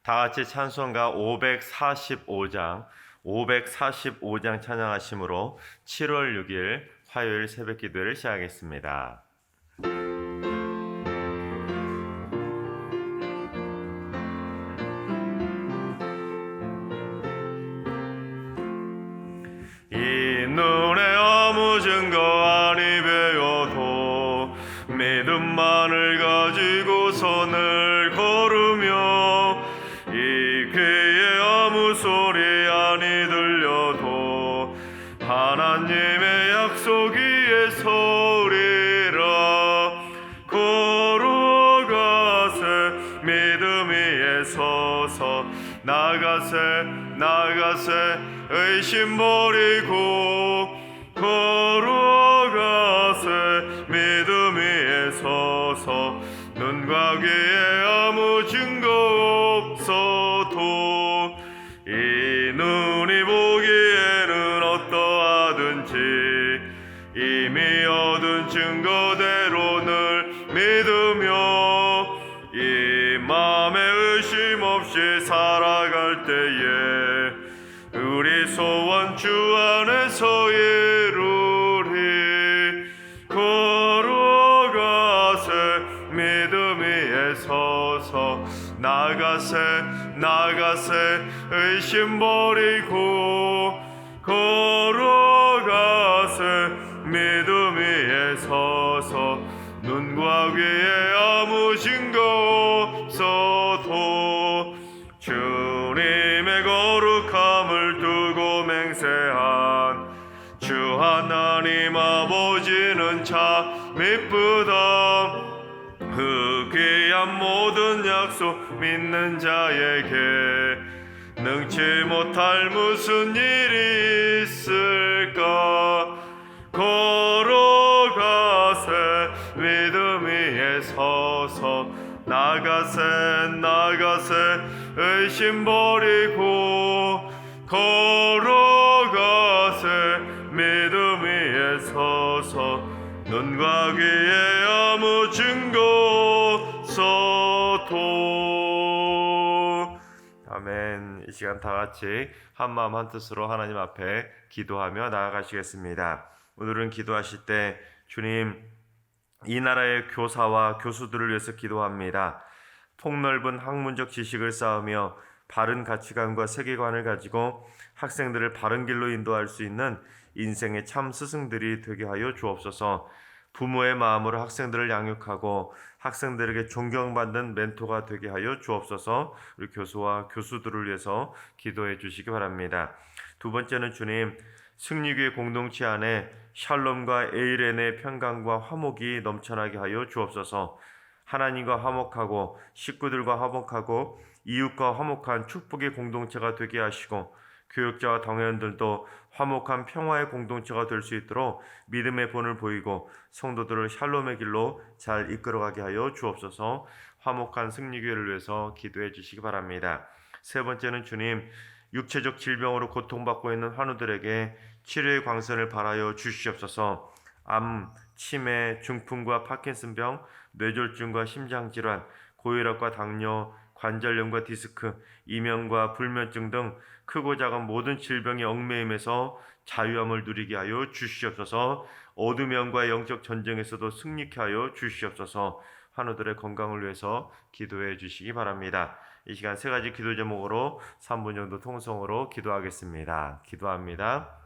다 같이 찬송가 545장 찬양하심으로 7월 6일 화요일 새벽 기도를 시작하겠습니다. 이 눈에 아무 증거 아니 배워도 믿음만을 가지고서 늘 걸으며 이 귀에 아무 소리 아니 들려도 하나님의 약속 위에 서리라. 걸어가세 믿음 위에 서서 나가세 의심 버리고 걸어가세 믿음 위에 서서 눈과 귀에 아무 증거 없어도 이 눈이 보기에는 어떠하든지 이미 얻은 증거대로 늘 믿으며 이 맘에 의심 없이 살아갈 때에 우리 소원 주 안에서 이루리. 걸어가세 믿음 위에 서서 나가세 의심 버리고 걸어가세 믿음 위에 서서 눈과 귀에 아무 증거 없어도 주님의 거룩함을 두고 맹세한 주 하나님 아버지는 참 이쁘다. 그 귀한 모든 약속 믿는 자에게 능치 못할 무슨 일이 있을까. 걸어가세 믿음 위에 서서 나가세 의심 버리고 걸어가세 믿음 위에 서서 눈과 귀에 아무 증거 없어도. 아멘. 이 시간 다 같이 한 마음 한 뜻으로 하나님 앞에 기도하며 나아가시겠습니다. 오늘은 기도하실 때 주님, 이 나라의 교사와 교수들을 위해서 기도합니다. 폭넓은 학문적 지식을 쌓으며 바른 가치관과 세계관을 가지고 학생들을 바른 길로 인도할 수 있는 인생의 참 스승들이 되게 하여 주옵소서. 부모의 마음으로 학생들을 양육하고 학생들에게 존경받는 멘토가 되게 하여 주옵소서. 우리 교수와 교수들을 위해서 기도해 주시기 바랍니다. 두 번째는 주님, 승리교회 공동체 안에 샬롬과 에이렌의 평강과 화목이 넘쳐나게 하여 주옵소서. 하나님과 화목하고 식구들과 화목하고 이웃과 화목한 축복의 공동체가 되게 하시고 교육자와 당회원들도 화목한 평화의 공동체가 될 수 있도록 믿음의 본을 보이고 성도들을 샬롬의 길로 잘 이끌어가게 하여 주옵소서. 화목한 승리교회를 위해서 기도해 주시기 바랍니다. 세 번째는 주님, 육체적 질병으로 고통받고 있는 환우들에게 치료의 광선을 발하여 주시옵소서. 암, 치매, 중풍과 파킨슨병, 뇌졸중과 심장질환, 고혈압과 당뇨, 관절염과 디스크, 이명과 불면증 등 크고 작은 모든 질병의 얽매임에서 자유함을 누리게 하여 주시옵소서. 어둠형과 영적 전쟁에서도 승리케 하여 주시옵소서. 환우들의 건강을 위해서 기도해 주시기 바랍니다. 이 시간 세 가지 기도 제목으로 3분 정도 통성으로 기도하겠습니다. 기도합니다.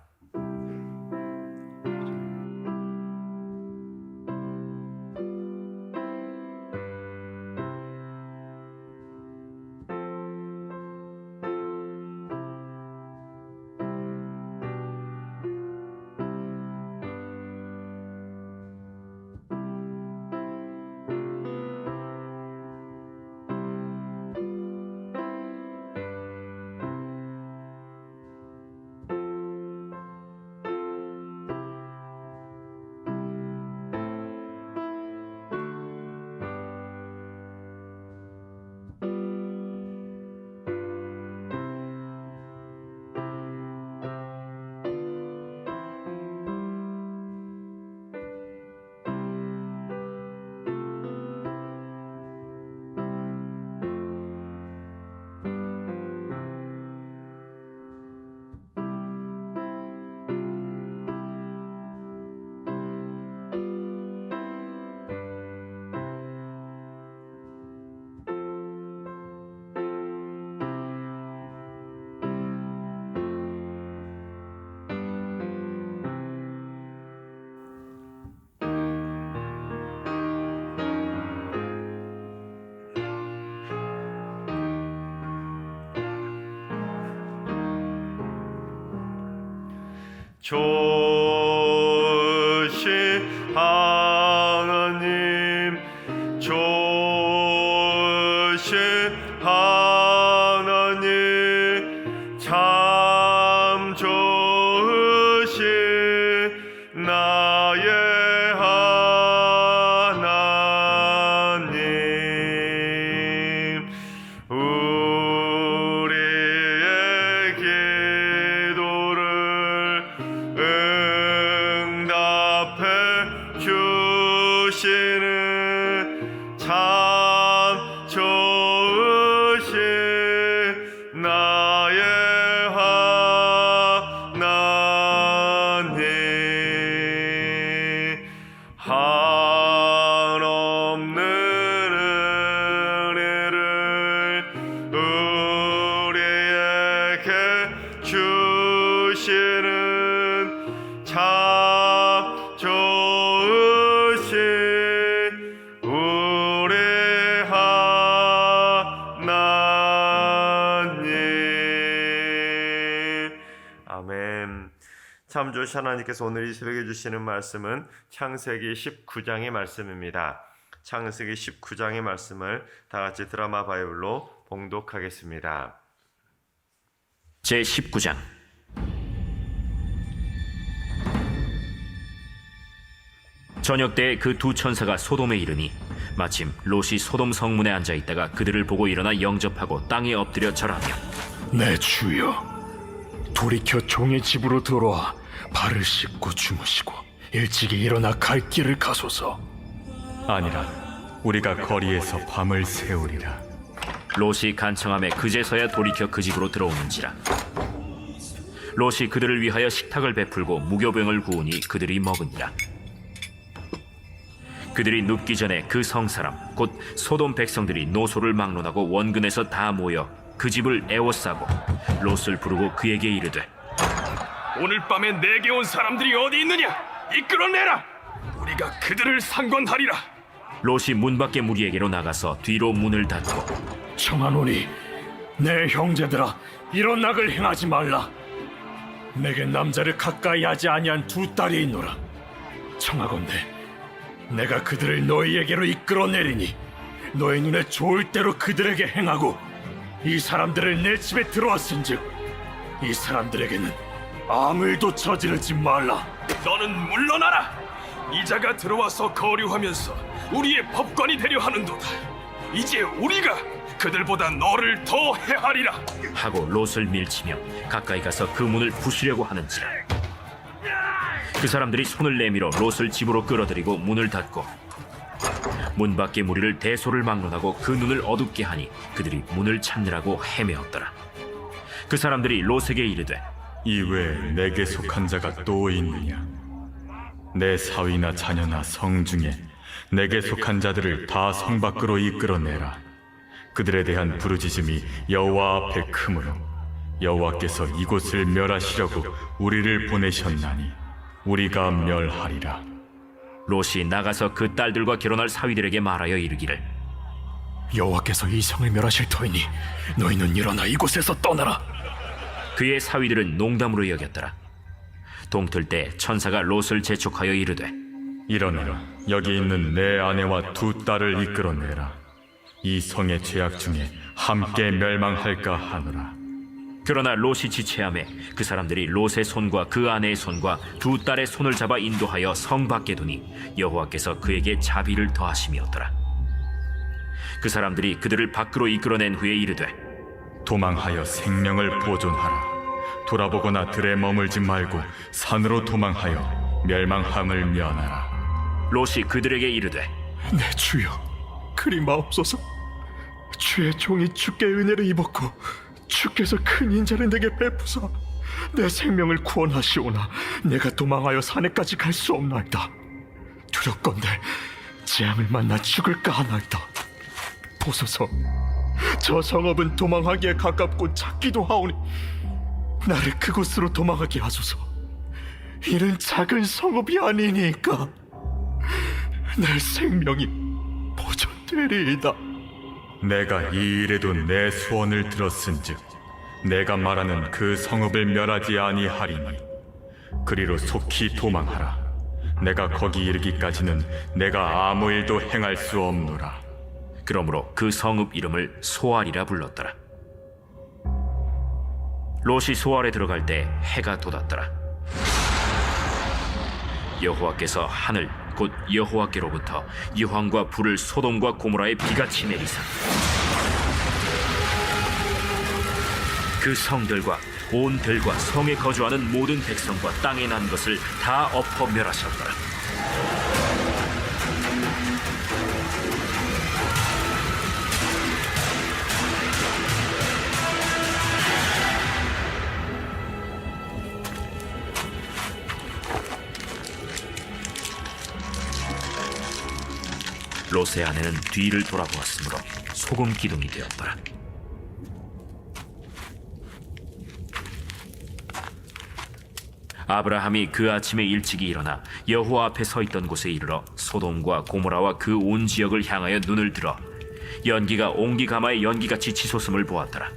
조신 하나님, 조신 하나님, 참 좋으신 나의 하나님, 우리의 기도를 응답해 주시는 참 좋으신 나의 하나님, 한없는 은혜를 우리에게 주시는 참 좋으신 우리 하나님. 아멘. 참 좋으신 하나님께서 오늘 이 새벽에 주시는 말씀은 창세기 19장의 말씀입니다. 창세기 19장의 말씀을 다 같이 드라마 바이블로 봉독하겠습니다. 제19장. 저녁 때 그 두 천사가 소돔에 이르니 마침 롯이 소돔 성문에 앉아 있다가 그들을 보고 일어나 영접하고 땅에 엎드려 절하며, 내 주여, 돌이켜 종의 집으로 들어와 발을 씻고 주무시고 일찍이 일어나 갈 길을 가소서. 아니라 우리가 거리에서 밤을 새우리라. 롯이 간청함에 그제서야 돌이켜 그 집으로 들어오는지라. 롯이 그들을 위하여 식탁을 베풀고 무교병을 구우니 그들이 먹으니라. 그들이 눕기 전에 그 성사람 곧 소돔 백성들이 노소를 막론하고 원근에서 다 모여 그 집을 에워싸고 롯을 부르고 그에게 이르되, 오늘 밤에 내게 온 사람들이 어디 있느냐? 이끌어내라! 우리가 그들을 상관하리라. 롯이 문 밖에 무리에게로 나가서 뒤로 문을 닫고, 청하노니 내 형제들아, 이런 낙을 행하지 말라. 내게 남자를 가까이 하지 아니한 두 딸이 있노라. 청하건대 내가 그들을 너희에게로 이끌어내리니 너희 눈에 좋을 대로 그들에게 행하고, 이 사람들을 내 집에 들어왔은즉 이 사람들에게는 아무 일도 저지르지 말라. 너는 물러나라. 이자가 들어와서 거류하면서 우리의 법관이 되려 하는도다. 이제 우리가 그들보다 너를 더 해하리라. 하고 롯을 밀치며 가까이 가서 그 문을 부수려고 하는지라. 그 사람들이 손을 내밀어 롯을 집으로 끌어들이고 문을 닫고 문 밖의 무리를 대소를 막론하고 그 눈을 어둡게 하니 그들이 문을 찾느라고 헤매었더라. 그 사람들이 롯에게 이르되, 이외에 내게 속한 자가 또 있느냐? 내 사위나 자녀나 성 중에 내게 속한 자들을 다 성 밖으로 이끌어내라. 그들에 대한 부르짖음이 여호와 앞에 크므로 여호와께서 이곳을 멸하시려고 우리를 보내셨나니 우리가 멸하리라. 롯이 나가서 그 딸들과 결혼할 사위들에게 말하여 이르기를, 여호와께서 이 성을 멸하실 터이니 너희는 일어나 이곳에서 떠나라. 그의 사위들은 농담으로 여겼더라. 동틀 때 천사가 롯을 재촉하여 이르되, 일어나라. 여기 있는 내 아내와 두 딸을 이끌어내라. 이 성의 죄악 중에 함께 멸망할까 하노라. 그러나 롯이 지체하매 그 사람들이 롯의 손과 그 아내의 손과 두 딸의 손을 잡아 인도하여 성 밖에 두니 여호와께서 그에게 자비를 더하심이었더라. 그 사람들이 그들을 밖으로 이끌어낸 후에 이르되, 도망하여 생명을 보존하라. 돌아보거나 들에 머물지 말고 산으로 도망하여 멸망함을 면하라. 롯이 그들에게 이르되, 내 주여, 그리 마옵소서. 주의 종이 주께 은혜를 입었고 주께서 큰 인자를 내게 베푸사 내 생명을 구원하시오나 내가 도망하여 산에까지 갈 수 없나이다. 두렵건대 재앙을 만나 죽을까 하나이다. 보소서, 저 성읍은 도망하기에 가깝고 작기도 하오니 나를 그곳으로 도망하게 하소서. 이는 작은 성읍이 아니니까 내 생명이 보존되리이다. 내가 이 일에도 내 소원을 들었은즉 내가 말하는 그 성읍을 멸하지 아니하리니 그리로 속히 도망하라. 내가 거기 이르기까지는 내가 아무 일도 행할 수 없노라. 그러므로 그 성읍 이름을 소알이라 불렀더라. 롯이 소알에 들어갈 때 해가 돋았더라. 여호와께서 하늘 곧 여호와께로부터 유황과 불을 소돔과 고모라에 비같이 내리사 그 성들과 온 들과 성에 거주하는 모든 백성과 땅에 난 것을 다 엎어 멸하셨더라. 롯의 아내는 뒤를 돌아보았으므로 소금 기둥이 되었더라. 아브라함이 그 아침에 일찍이 일어나 여호와 앞에 서 있던 곳에 이르러 소돔과 고모라와 그 온 지역을 향하여 눈을 들어 연기가 옹기가마의 연기같이 치솟음을 보았더라.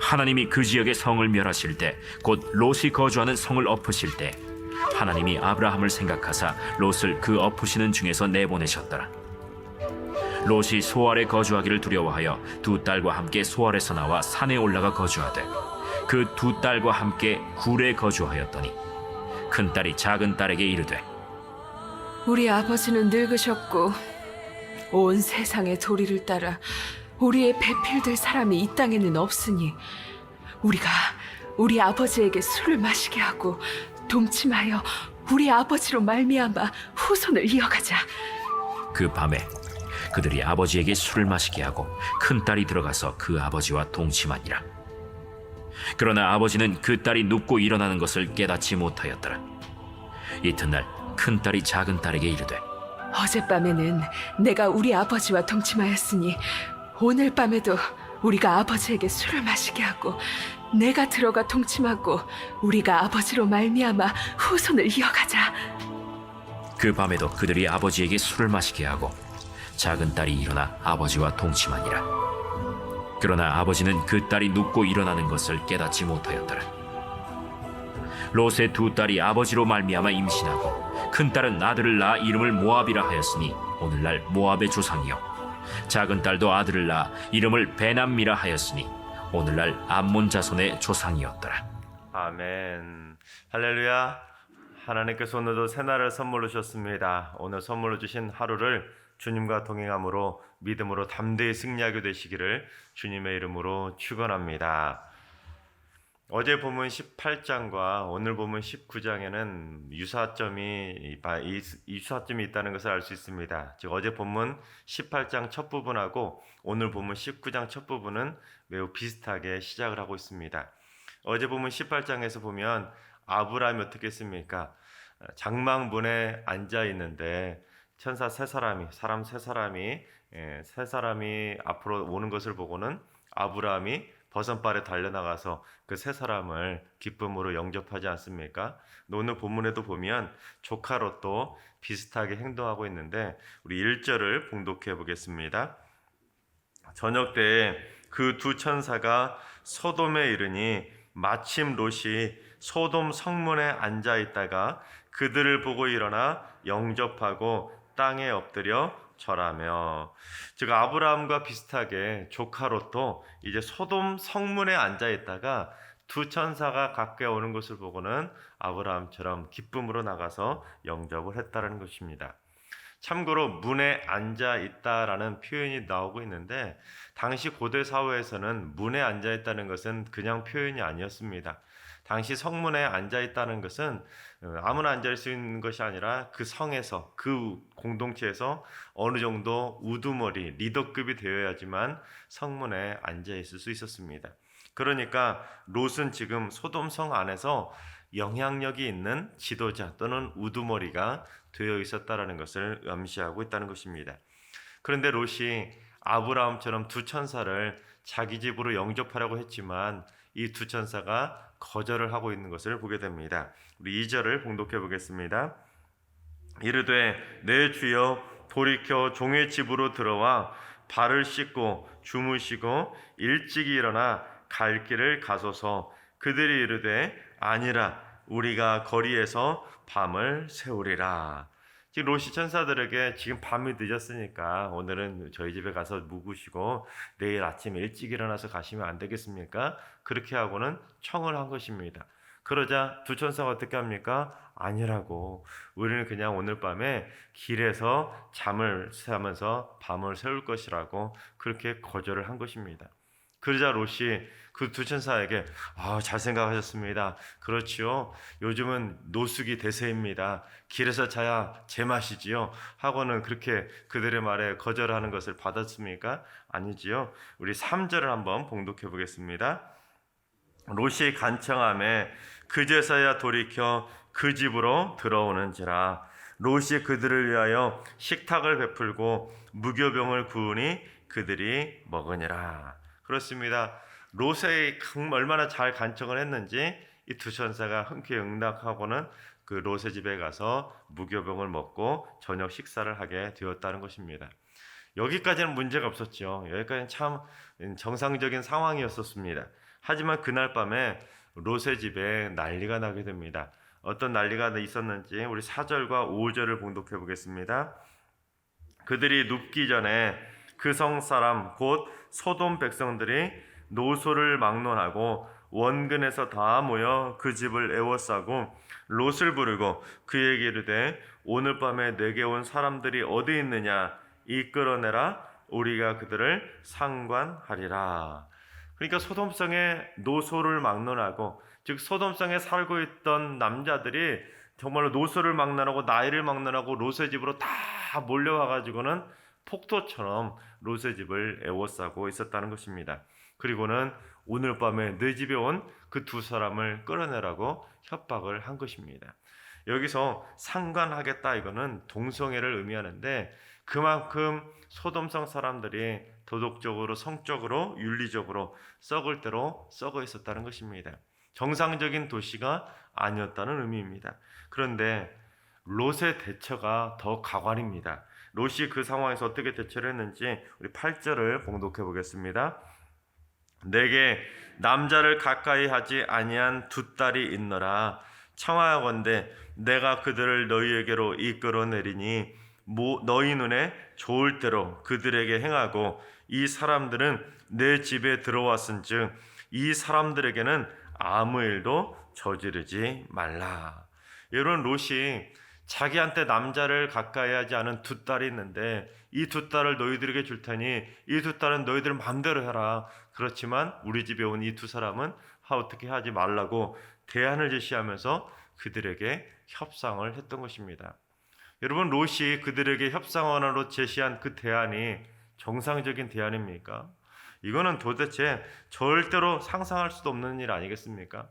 하나님이 그 지역의 성을 멸하실 때 곧 롯이 거주하는 성을 엎으실 때 하나님이 아브라함을 생각하사 롯을 그 엎으시는 중에서 내보내셨더라. 롯이 소알에 거주하기를 두려워하여 두 딸과 함께 소알에서 나와 산에 올라가 거주하되 그 두 딸과 함께 굴에 거주하였더니 큰 딸이 작은 딸에게 이르되 우리 아버지는 늙으셨고 온 세상의 도리를 따라 우리의 배필될 사람이 이 땅에는 없으니 우리가 우리 아버지에게 술을 마시게 하고 동침하여 우리 아버지로 말미암아 후손을 이어가자. 그 밤에 그들이 아버지에게 술을 마시게 하고 큰 딸이 들어가서 그 아버지와 동침하니라. 그러나 아버지는 그 딸이 눕고 일어나는 것을 깨닫지 못하였더라. 이튿날 큰 딸이 작은 딸에게 이르되 어젯밤에는 내가 우리 아버지와 동침하였으니 오늘 밤에도 우리가 아버지에게 술을 마시게 하고 내가 들어가 동침하고 우리가 아버지로 말미암아 후손을 이어가자. 그 밤에도 그들이 아버지에게 술을 마시게 하고 작은 딸이 일어나 아버지와 동침하니라. 그러나 아버지는 그 딸이 눕고 일어나는 것을 깨닫지 못하였더라. 롯의 두 딸이 아버지로 말미암아 임신하고 큰 딸은 아들을 낳아 이름을 모압이라 하였으니 오늘날 모압의 조상이요 작은 딸도 아들을 낳아 이름을 베남미라 하였으니 오늘날 암몬 자손의 조상이었더라. 아멘. 할렐루야. 하나님께서 오늘도 새날을 선물로 주셨습니다. 오늘 선물로 주신 하루를 주님과 동행함으로 믿음으로 담대히 승리하게 되시기를 주님의 이름으로 축원합니다. 어제 본문 18장과 오늘 본문 19장에는 유사점이 있다는 것을 알 수 있습니다. 즉 어제 본문 18장 첫 부분하고 오늘 본문 19장 첫 부분은 매우 비슷하게 시작을 하고 있습니다. 어제 본문 18장에서 보면 아브라함이 어떻게 했습니까? 장막문에 앉아 있는데 천사 세 사람이 세 사람이 앞으로 오는 것을 보고는 아브라함이 버선발에 달려나가서 그 세 사람을 기쁨으로 영접하지 않습니까? 오늘 본문에도 보면 조카 롯도 비슷하게 행동하고 있는데 우리 1절을 봉독해 보겠습니다. 저녁 때에 그 두 천사가 소돔에 이르니 마침 롯이 소돔 성문에 앉아 있다가 그들을 보고 일어나 영접하고 땅에 엎드려 절하며, 즉 아브라함과 비슷하게 조카 롯도 이제 소돔 성문에 앉아 있다가 두 천사가 가까이 오는 것을 보고는 아브라함처럼 기쁨으로 나가서 영접을 했다는 것입니다. 참고로 문에 앉아 있다라는 표현이 나오고 있는데 당시 고대 사회에서는 문에 앉아 있다는 것은 그냥 표현이 아니었습니다. 당시 성문에 앉아 있다는 것은 아무나 앉아 있을 수 있는 것이 아니라 그 성에서 그 공동체에서 어느 정도 우두머리 리더급이 되어야지만 성문에 앉아 있을 수 있었습니다. 그러니까 롯은 지금 소돔성 안에서 영향력이 있는 지도자 또는 우두머리가 되어 있었다라는 것을 암시하고 있다는 것입니다. 그런데 롯이 아브라함처럼 두 천사를 자기 집으로 영접하려고 했지만 이 두 천사가 거절을 하고 있는 것을 보게 됩니다. 우리 2절을 봉독해 보겠습니다. 이르되 내 주여 돌이켜 종의 집으로 들어와 발을 씻고 주무시고 일찍이 일어나 갈 길을 가소서. 그들이 이르되 아니라 우리가 거리에서 밤을 새우리라. 지금 롯이 천사들에게 지금 밤이 늦었으니까 오늘은 저희 집에 가서 묵으시고 내일 아침 일찍 일어나서 가시면 안 되겠습니까? 그렇게 하고는 청을 한 것입니다. 그러자 두 천사가 어떻게 합니까? 아니라고. 우리는 그냥 오늘 밤에 길에서 잠을 자면서 밤을 새울 것이라고 그렇게 거절을 한 것입니다. 그러자 롯이 그 두 천사에게 잘 생각하셨습니다. 그렇지요. 요즘은 노숙이 대세입니다. 길에서 자야 제맛이지요. 하고는 그렇게 그들의 말에 거절하는 것을 받았습니까? 아니지요. 우리 3절을 한번 봉독해 보겠습니다. 롯이 간청함에 그제서야 돌이켜 그 집으로 들어오는지라. 롯이 그들을 위하여 식탁을 베풀고 무교병을 구우니 그들이 먹으니라. 그렇습니다. 롯의 얼마나 잘 간청을 했는지 이 두 천사가 흔쾌히 응답하고는 그 롯의 집에 가서 무교병을 먹고 저녁 식사를 하게 되었다는 것입니다. 여기까지는 문제가 없었죠. 여기까지는 참 정상적인 상황이었었습니다. 하지만 그날 밤에 롯의 집에 난리가 나게 됩니다. 어떤 난리가 있었는지 우리 4절과 5절을 봉독해 보겠습니다. 그들이 눕기 전에 그 성 사람 곧 소돔 백성들이 노소를 막론하고 원근에서 다 모여 그 집을 에워싸고 롯을 부르고 그에게 이르되 오늘 밤에 내게 온 사람들이 어디 있느냐 이끌어내라 우리가 그들을 상관하리라. 그러니까 소돔성에 노소를 막론하고 즉 소돔성에 살고 있던 남자들이 정말로 노소를 막론하고 나이를 막론하고 롯의 집으로 다 몰려와 가지고는 폭도처럼 롯의 집을 에워싸고 있었다는 것입니다. 그리고는 오늘 밤에 내 집에 온 그 두 사람을 끌어내라고 협박을 한 것입니다. 여기서 상관하겠다 이거는 동성애를 의미하는데 그만큼 소돔성 사람들이 도덕적으로 성적으로 윤리적으로 썩을 대로 썩어 있었다는 것입니다. 정상적인 도시가 아니었다는 의미입니다. 그런데 롯의 대처가 더 가관입니다. 롯이 그 상황에서 어떻게 대처를 했는지 우리 8절을 봉독해 보겠습니다. 내게 남자를 가까이 하지 아니한 두 딸이 있노라. 청하건대 내가 그들을 너희에게로 이끌어내리니 너희 눈에 좋을 대로 그들에게 행하고 이 사람들은 내 집에 들어왔은즉 이 사람들에게는 아무 일도 저지르지 말라. 여러분 롯이 자기한테 남자를 가까이 하지 않은 두 딸이 있는데 이 두 딸을 너희들에게 줄 테니 이 두 딸은 너희들 마음대로 해라. 그렇지만 우리 집에 온 이 두 사람은 어떻게 하지 말라고 대안을 제시하면서 그들에게 협상을 했던 것입니다. 여러분 롯이 그들에게 협상원으로 제시한 그 대안이 정상적인 대안입니까? 이거는 도대체 절대로 상상할 수도 없는 일 아니겠습니까?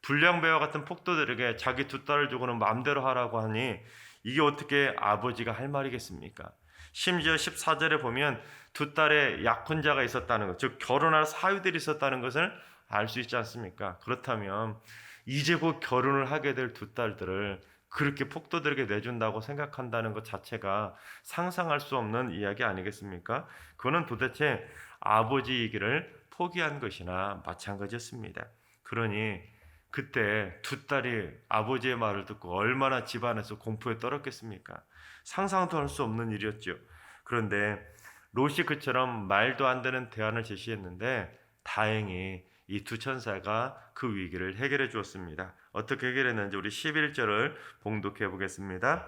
불량배와 같은 폭도들에게 자기 두 딸을 주고는 마음대로 하라고 하니 이게 어떻게 아버지가 할 말이겠습니까? 심지어 14절에 보면 두 딸의 약혼자가 있었다는 것, 즉 결혼할 사유들이 있었다는 것을 알 수 있지 않습니까? 그렇다면 이제 곧 결혼을 하게 될 두 딸들을 그렇게 폭도들에게 내준다고 생각한다는 것 자체가 상상할 수 없는 이야기 아니겠습니까? 그거는 도대체 아버지이기를 포기한 것이나 마찬가지였습니다. 그러니 그때 두 딸이 아버지의 말을 듣고 얼마나 집안에서 공포에 떨었겠습니까? 상상도 할 수 없는 일이었죠. 그런데 롯이 그처럼 말도 안 되는 대안을 제시했는데 다행히 이 두 천사가 그 위기를 해결해 주었습니다. 어떻게 해결했는지 우리 11절을 봉독해 보겠습니다.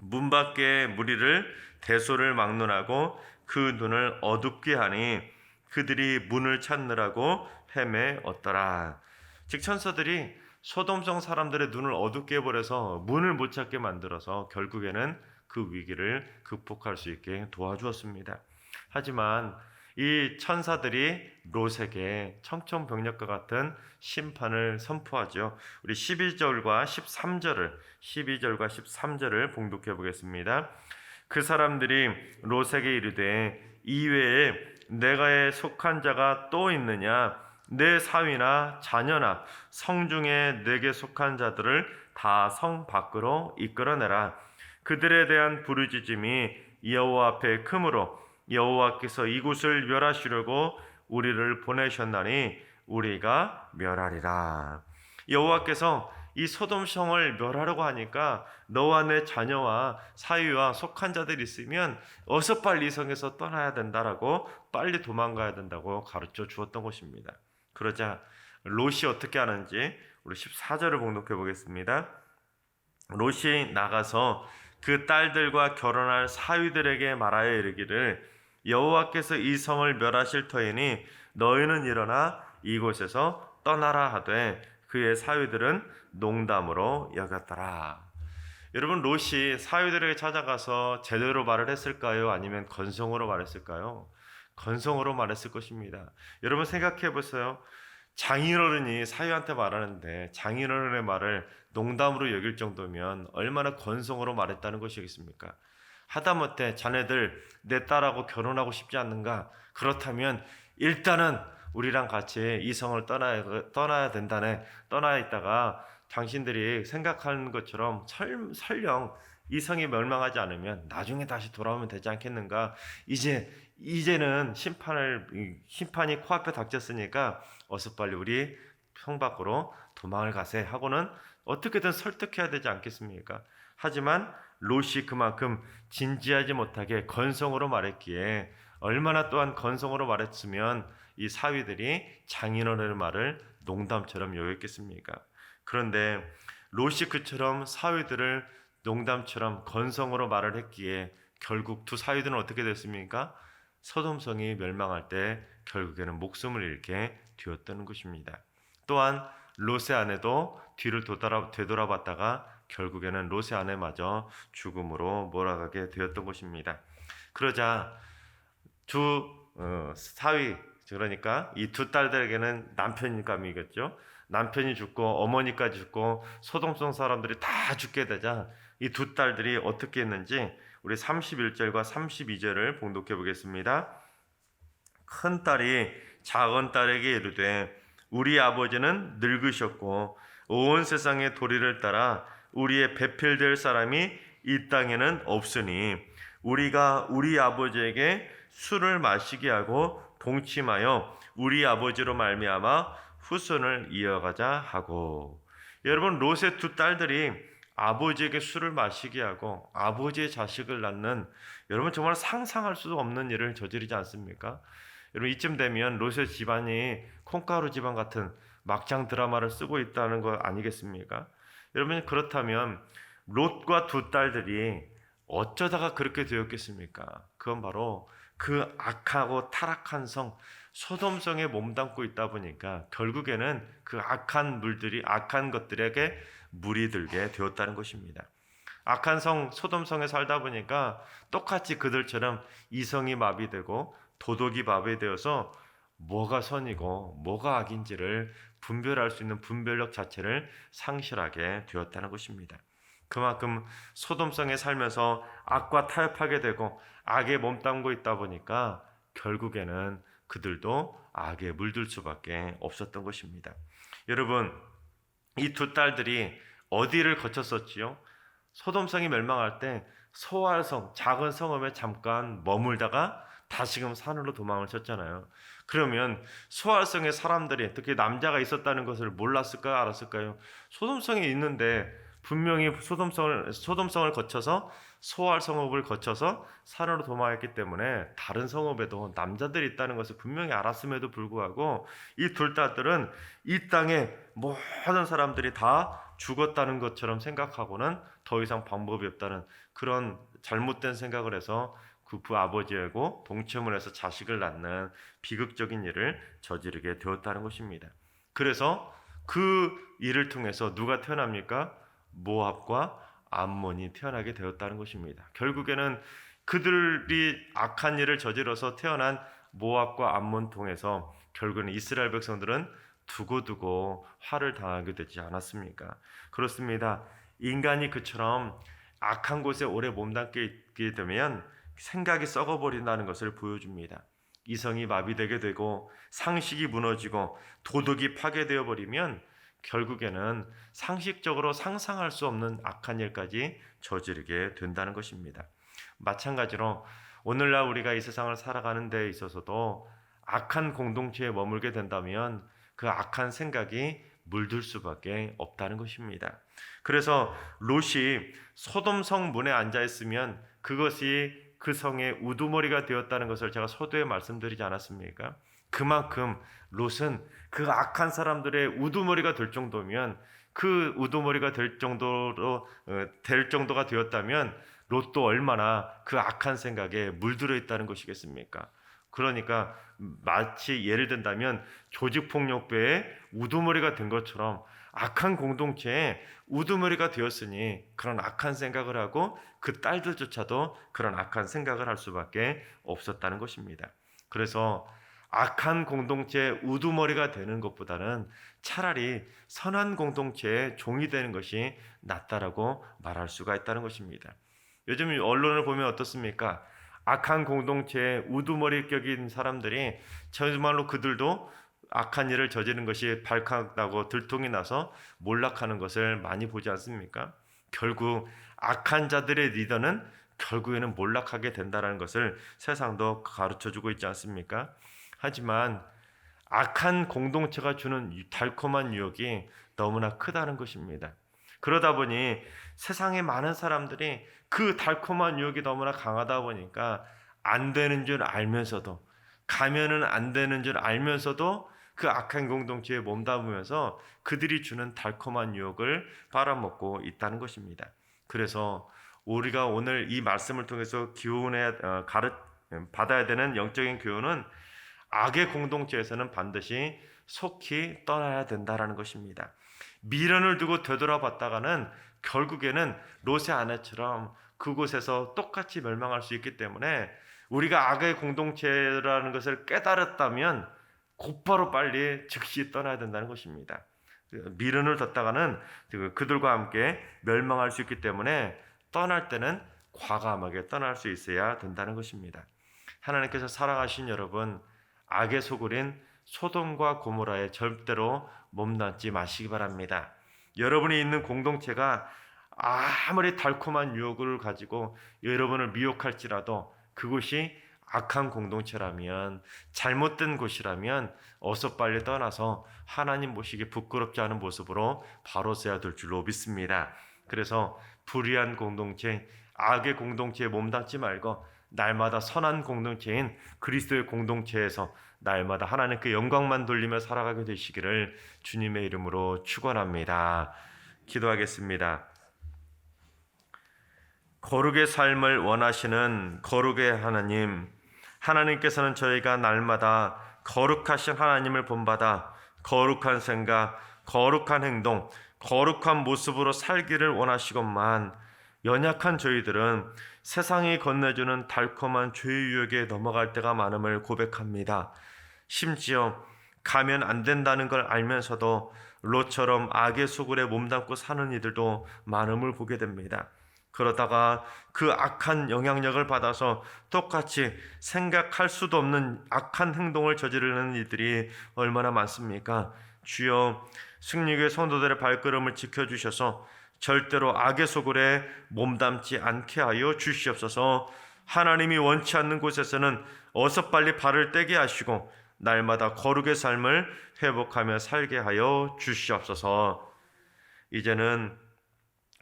문 밖에 무리를 대소를 막론하고 그 눈을 어둡게 하니 그들이 문을 찾느라고 헤매었더라. 즉 천사들이 소돔성 사람들의 눈을 어둡게 해버려서 문을 못 찾게 만들어서 결국에는 그 위기를 극복할 수 있게 도와주었습니다. 하지만 이 천사들이 롯에게 청천벽력과 같은 심판을 선포하죠. 우리 12절과 13절을 봉독해 보겠습니다. 그 사람들이 롯에게 이르되 이외에 내가에 속한 자가 또 있느냐? 내 사위나 자녀나 성중에 내게 속한 자들을 다 성 밖으로 이끌어내라. 그들에 대한 부르짖음이 여호와 앞에 크므로 여호와께서 이곳을 멸하시려고 우리를 보내셨나니 우리가 멸하리라. 여호와께서 이 소돔 성을 멸하려고 하니까 너와 내 자녀와 사위와 속한 자들이 있으면 어서 빨리 이 성에서 떠나야 된다라고 빨리 도망가야 된다고 가르쳐 주었던 것입니다. 그러자 롯이 어떻게 하는지 우리 14절을 봉독해 보겠습니다. 롯이 나가서 그 딸들과 결혼할 사위들에게 말하여 이르기를 여호와께서 이 성을 멸하실 터이니 너희는 일어나 이곳에서 떠나라 하되 그의 사위들은 농담으로 여겼더라. 여러분, 롯이 사위들에게 찾아가서 제대로 말을 했을까요? 아니면 건성으로 말했을까요? 건성으로 말했을 것입니다. 여러분 생각해 보세요. 장인어른이 사위한테 말하는데 장인어른의 말을 농담으로 여길 정도면 얼마나 건성으로 말했다는 것이겠습니까? 하다못해 자네들 내 딸하고 결혼하고 싶지 않는가? 그렇다면 일단은 우리랑 같이 이 성을 떠나야 된다네. 떠나 있다가 당신들이 생각하는 것처럼 설령 이 성이 멸망하지 않으면 나중에 다시 돌아오면 되지 않겠는가? 이제는 심판이 코앞에 닥쳤으니까 어서 빨리 우리 성 밖으로 도망을 가세 하고는 어떻게든 설득해야 되지 않겠습니까? 하지만 롯이 그만큼 진지하지 못하게 건성으로 말했기에 얼마나 또한 건성으로 말했으면 이 사위들이 장인어른의 말을 농담처럼 여겼겠습니까? 그런데 롯이 그처럼 사위들을 농담처럼 건성으로 말을 했기에 결국 두 사위들은 어떻게 됐습니까? 소돔성이 멸망할 때 결국에는 목숨을 잃게 되었다는 것입니다. 또한 롯의 아내도 뒤를 되돌아봤다가 결국에는 롯의 아내마저 죽음으로 몰아가게 되었던 것입니다. 그러자 두 사위, 그러니까 이 두 딸들에게는 남편감이겠죠. 남편이 죽고 어머니까지 죽고 소돔성 사람들이 다 죽게 되자 이 두 딸들이 어떻게 했는지 우리 31절과 32절을 봉독해 보겠습니다. 큰 딸이 작은 딸에게 이르되 우리 아버지는 늙으셨고 온 세상의 도리를 따라 우리의 배필될 사람이 이 땅에는 없으니 우리가 우리 아버지에게 술을 마시게 하고 동침하여 우리 아버지로 말미암아 후손을 이어가자 하고. 여러분, 롯의 두 딸들이 아버지에게 술을 마시게 하고 아버지의 자식을 낳는, 여러분 정말 상상할 수 없는 일을 저지르지 않습니까? 여러분, 이쯤 되면 롯의 집안이 콩가루 집안 같은 막장 드라마를 쓰고 있다는 거 아니겠습니까? 여러분, 그렇다면 롯과 두 딸들이 어쩌다가 그렇게 되었겠습니까? 그건 바로 그 악하고 타락한 성 소돔성에 몸담고 있다 보니까 결국에는 그 악한 것들에게 물이 들게 되었다는 것입니다. 악한 성 소돔성에 살다 보니까 똑같이 그들처럼 이성이 마비되고 도덕이 마비되어서 뭐가 선이고 뭐가 악인지를 분별할 수 있는 분별력 자체를 상실하게 되었다는 것입니다. 그만큼 소돔성에 살면서 악과 타협하게 되고 악에 몸담고 있다 보니까 결국에는 그들도 악에 물들 수밖에 없었던 것입니다. 여러분, 이 두 딸들이 어디를 거쳤었지요? 소돔성이 멸망할 때 소알성, 작은 성읍에 잠깐 머물다가 다시금 산으로 도망을 쳤잖아요. 그러면 소알성의 사람들이 특히 남자가 있었다는 것을 몰랐을까요? 알았을까요? 소돔성이 있는데 분명히 소돔성을 거쳐서 소알 성읍을 거쳐서 산으로 도망했기 때문에 다른 성읍에도 남자들이 있다는 것을 분명히 알았음에도 불구하고 이 둘 딸들은 이 땅에 모든 사람들이 다 죽었다는 것처럼 생각하고는 더 이상 방법이 없다는 그런 잘못된 생각을 해서 그 아버지하고 동침을 해서 자식을 낳는 비극적인 일을 저지르게 되었다는 것입니다. 그래서 그 일을 통해서 누가 태어납니까? 모압과 암몬이 태어나게 되었다는 것입니다. 결국에는 그들이 악한 일을 저질러서 태어난 모압과 암몬 통해서 결국에는 이스라엘 백성들은 두고두고 화를 당하게 되지 않았습니까? 그렇습니다. 인간이 그처럼 악한 곳에 오래 몸담게 있게 되면 생각이 썩어버린다는 것을 보여줍니다. 이성이 마비되게 되고 상식이 무너지고 도덕이 파괴되어 버리면 결국에는 상식적으로 상상할 수 없는 악한 일까지 저지르게 된다는 것입니다. 마찬가지로 오늘날 우리가 이 세상을 살아가는 데 있어서도 악한 공동체에 머물게 된다면 그 악한 생각이 물들 수밖에 없다는 것입니다. 그래서 롯이 소돔 성 문에 앉아 있으면 그것이 그 성의 우두머리가 되었다는 것을 제가 서두에 말씀드리지 않았습니까? 그만큼 롯은 그 악한 사람들의 우두머리가 될 정도면, 그 우두머리가 될 정도가 되었다면 롯도 얼마나 그 악한 생각에 물들어 있다는 것이겠습니까? 그러니까 마치 예를 든다면 조직폭력배의 우두머리가 된 것처럼 악한 공동체에 우두머리가 되었으니 그런 악한 생각을 하고 그 딸들조차도 그런 악한 생각을 할 수밖에 없었다는 것입니다. 그래서 악한 공동체의 우두머리가 되는 것보다는 차라리 선한 공동체의 종이 되는 것이 낫다라고 말할 수가 있다는 것입니다. 요즘 언론을 보면 어떻습니까? 악한 공동체의 우두머리 격인 사람들이 정말로 그들도 악한 일을 저지른 것이 발칵나고 들통이 나서 몰락하는 것을 많이 보지 않습니까? 결국 악한 자들의 리더는 결국에는 몰락하게 된다는 것을 세상도 가르쳐주고 있지 않습니까? 하지만 악한 공동체가 주는 달콤한 유혹이 너무나 크다는 것입니다. 그러다 보니 세상의 많은 사람들이 그 달콤한 유혹이 너무나 강하다 보니까 안 되는 줄 알면서도, 가면은 안 되는 줄 알면서도 그 악한 공동체에 몸담으면서 그들이 주는 달콤한 유혹을 빨아먹고 있다는 것입니다. 그래서 우리가 오늘 이 말씀을 통해서 받아야 되는 영적인 교훈은 악의 공동체에서는 반드시 속히 떠나야 된다라는 것입니다. 미련을 두고 되돌아봤다가는 결국에는 롯의 아내처럼 그곳에서 똑같이 멸망할 수 있기 때문에 우리가 악의 공동체라는 것을 깨달았다면 곧바로 빨리 즉시 떠나야 된다는 것입니다. 미련을 뒀다가는 그들과 함께 멸망할 수 있기 때문에 떠날 때는 과감하게 떠날 수 있어야 된다는 것입니다. 하나님께서 사랑하신 여러분, 악의 소굴인 소돔과 고모라에 절대로 몸담지 마시기 바랍니다. 여러분이 있는 공동체가 아무리 달콤한 유혹을 가지고 여러분을 미혹할지라도 그곳이 악한 공동체라면, 잘못된 곳이라면 어서 빨리 떠나서 하나님 보시기 부끄럽지 않은 모습으로 바로 서야 될 줄로 믿습니다. 그래서 불의한 공동체, 악의 공동체에 몸담지 말고 날마다 선한 공동체인 그리스도의 공동체에서 날마다 하나님께 영광만 돌리며 살아가게 되시기를 주님의 이름으로 축원합니다. 기도하겠습니다. 거룩의 삶을 원하시는 거룩의 하나님, 하나님께서는 저희가 날마다 거룩하신 하나님을 본받아 거룩한 생각, 거룩한 행동, 거룩한 모습으로 살기를 원하시건만 연약한 저희들은 세상이 건네주는 달콤한 죄의 유혹에 넘어갈 때가 많음을 고백합니다. 심지어 가면 안 된다는 걸 알면서도 롯처럼 악의 소굴에 몸담고 사는 이들도 많음을 보게 됩니다. 그러다가 그 악한 영향력을 받아서 똑같이 생각할 수도 없는 악한 행동을 저지르는 이들이 얼마나 많습니까? 주여, 승리교회 성도들의 발걸음을 지켜주셔서 절대로 악의 소굴에 몸담지 않게 하여 주시옵소서. 하나님이 원치 않는 곳에서는 어서 빨리 발을 떼게 하시고 날마다 거룩의 삶을 회복하며 살게 하여 주시옵소서. 이제는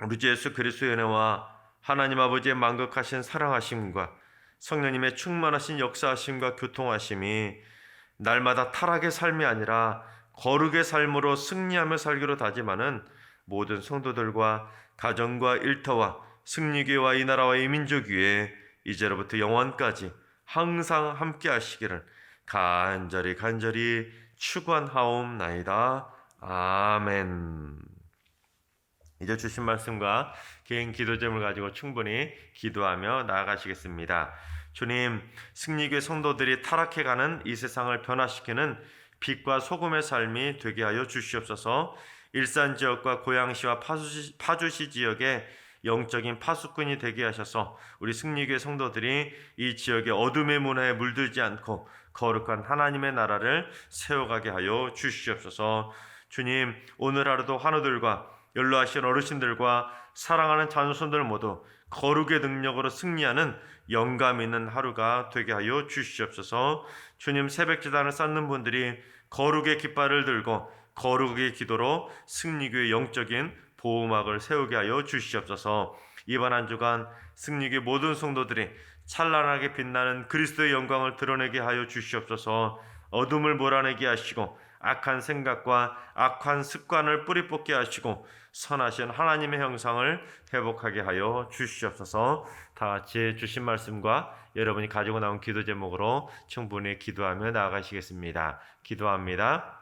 우리 주 예수 그리스도의 은혜와 하나님 아버지의 만극하신 사랑하심과 성령님의 충만하신 역사하심과 교통하심이 날마다 타락의 삶이 아니라 거룩의 삶으로 승리하며 살기로 다짐하는 모든 성도들과 가정과 일터와 승리교회와 이 나라와 이 민족 위에 이제로부터 영원까지 항상 함께 하시기를 간절히 축원하옵나이다. 아멘. 이제 주신 말씀과 개인 기도 제목을 가지고 충분히 기도하며 나아가시겠습니다. 주님, 승리교회 성도들이 타락해가는 이 세상을 변화시키는 빛과 소금의 삶이 되게 하여 주시옵소서. 일산 지역과 고양시와 파주시 지역에 영적인 파수꾼이 되게 하셔서 우리 승리교회 성도들이 이 지역의 어둠의 문화에 물들지 않고 거룩한 하나님의 나라를 세워가게 하여 주시옵소서. 주님, 오늘 하루도 환우들과 연로하신 어르신들과 사랑하는 자손들 모두 거룩의 능력으로 승리하는 영감 있는 하루가 되게 하여 주시옵소서. 주님, 새벽 제단을 쌓는 분들이 거룩의 깃발을 들고 거룩의 기도로 승리교의 영적인 보호막을 세우게 하여 주시옵소서. 이번 한 주간 승리교의 모든 성도들이 찬란하게 빛나는 그리스도의 영광을 드러내게 하여 주시옵소서. 어둠을 몰아내게 하시고 악한 생각과 악한 습관을 뿌리 뽑게 하시고 선하신 하나님의 형상을 회복하게 하여 주시옵소서. 다 같이 주신 말씀과 여러분이 가지고 나온 기도 제목으로 충분히 기도하며 나아가시겠습니다. 기도합니다.